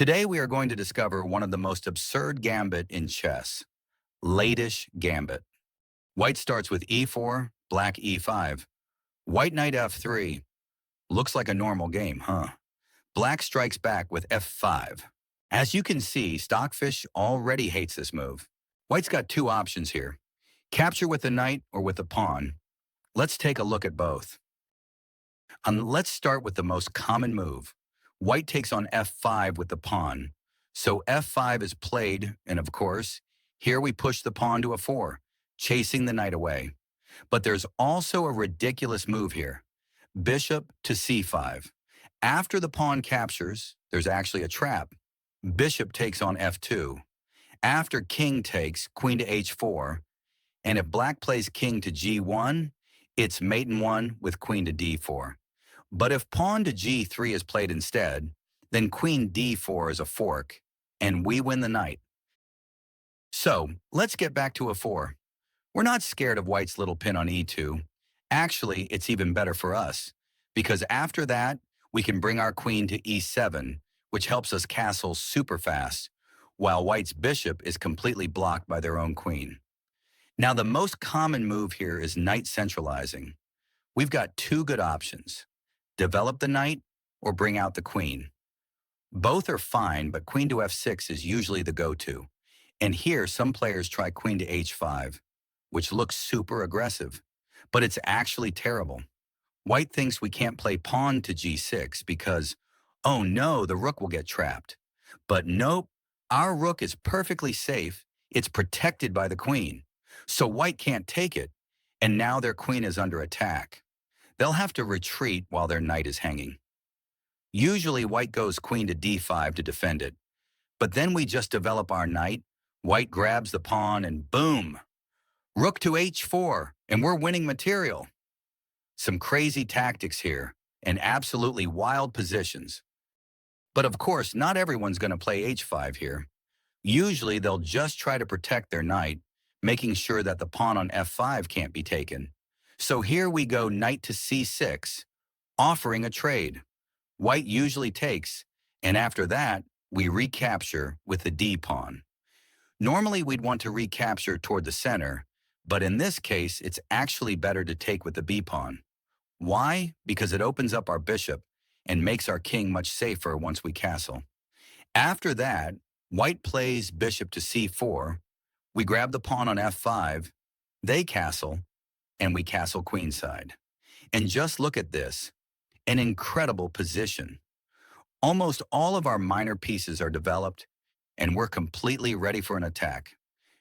Today we are going to discover one of the most absurd gambit in chess, Latish Gambit. White starts with e4, black e5. White knight f3. Looks like a normal game, huh? Black strikes back with f5. As you can see, Stockfish already hates this move. White's got two options here. Capture with the knight or with the pawn. Let's take a look at both. Let's start with the most common move. White takes on f5 with the pawn. So f5 is played, and of course, here we push the pawn to a 4, chasing the knight away. But there's also a ridiculous move here. Bishop to c5. After the pawn captures, there's actually a trap. Bishop takes on f2. After king takes, queen to h4. And if black plays king to g1, it's mate in one with queen to d4. But if pawn to g3 is played instead, then queen d4 is a fork, and we win the knight. So let's get back to a4. We're not scared of white's little pin on e2. Actually, it's even better for us, because after that, we can bring our queen to e7, which helps us castle super fast, while white's bishop is completely blocked by their own queen. Now, the most common move here is knight centralizing. We've got two good options. Develop the knight or bring out the queen. Both are fine, but queen to f6 is usually the go-to. And here, some players try queen to h5, which looks super aggressive, but it's actually terrible. White thinks we can't play pawn to g6 because, oh no, the rook will get trapped. But nope, our rook is perfectly safe. It's protected by the queen. So white can't take it, and now their queen is under attack. They'll have to retreat while their knight is hanging. Usually white goes queen to d5 to defend it, but then we just develop our knight, white grabs the pawn, and boom! Rook to h4, and we're winning material. Some crazy tactics here, and absolutely wild positions. But of course, not everyone's going to play h5 here. Usually they'll just try to protect their knight, making sure that the pawn on f5 can't be taken. So here we go knight to c6, offering a trade. White usually takes, and after that, we recapture with the d-pawn. Normally we'd want to recapture toward the center, but in this case, it's actually better to take with the b-pawn. Why? Because it opens up our bishop and makes our king much safer once we castle. After that, white plays bishop to c4, we grab the pawn on f5, they castle, and we castle queenside. And just look at this, an incredible position. Almost all of our minor pieces are developed, and we're completely ready for an attack.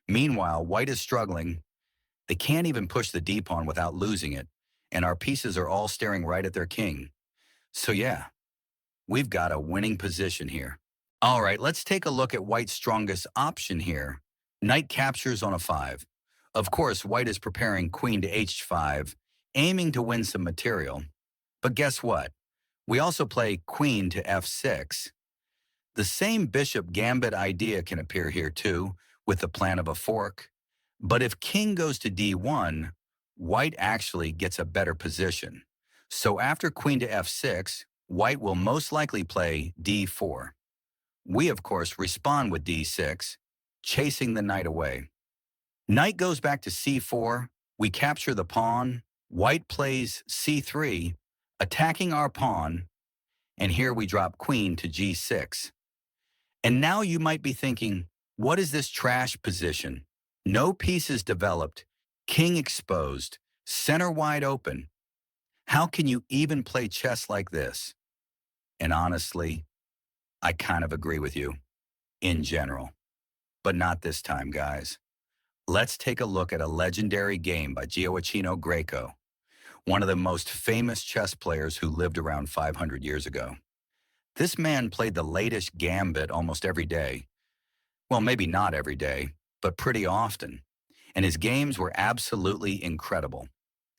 Meanwhile, white is struggling. They can't even push the d-pawn without losing it, and our pieces are all staring right at their king. So yeah, we've got a winning position here. All right, let's take a look at white's strongest option here. Knight captures on a 5. Of course, white is preparing queen to h5, aiming to win some material. But guess what? We also play queen to f6. The same bishop gambit idea can appear here too, with the plan of a fork. But if king goes to d1, white actually gets a better position. So after queen to f6, white will most likely play d4. We, of course, respond with d6, chasing the knight away. Knight goes back to c4, we capture the pawn, white plays c3, attacking our pawn, and here we drop queen to g6. And now you might be thinking, what is this trash position? No pieces developed, king exposed, center wide open. How can you even play chess like this? And honestly, I kind of agree with you, in general. But not this time, guys. Let's take a look at a legendary game by Gioacchino Greco, one of the most famous chess players who lived around 500 years ago. This man played the latest gambit almost every day. Well, maybe not every day, but pretty often. And his games were absolutely incredible.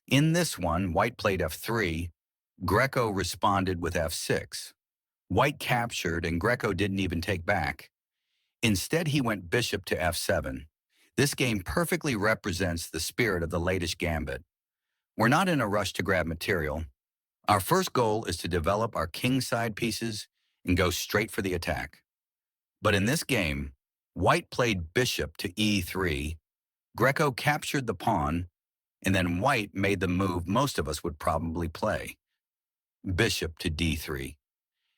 In this one, white played f3, Greco responded with f6. White captured, and Greco didn't even take back. Instead, he went bishop to f7. This game perfectly represents the spirit of the latest gambit. We're not in a rush to grab material. Our first goal is to develop our kingside pieces and go straight for the attack. But in this game, white played bishop to e3, Greco captured the pawn, and then white made the move most of us would probably play, bishop to d3.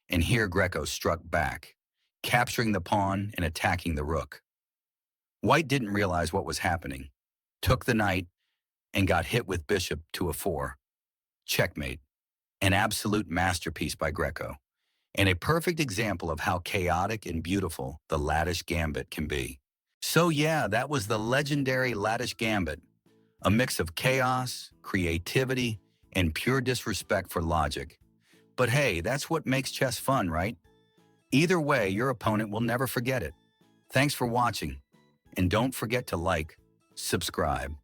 And here Greco struck back, capturing the pawn and attacking the rook. White didn't realize what was happening, took the knight, and got hit with bishop to a4. Checkmate. An absolute masterpiece by Greco, and a perfect example of how chaotic and beautiful the Latish Gambit can be. So yeah, that was the legendary Latish Gambit, a mix of chaos, creativity, and pure disrespect for logic. But hey, that's what makes chess fun, right? Either way, your opponent will never forget it. Thanks for watching, and don't forget to like, subscribe,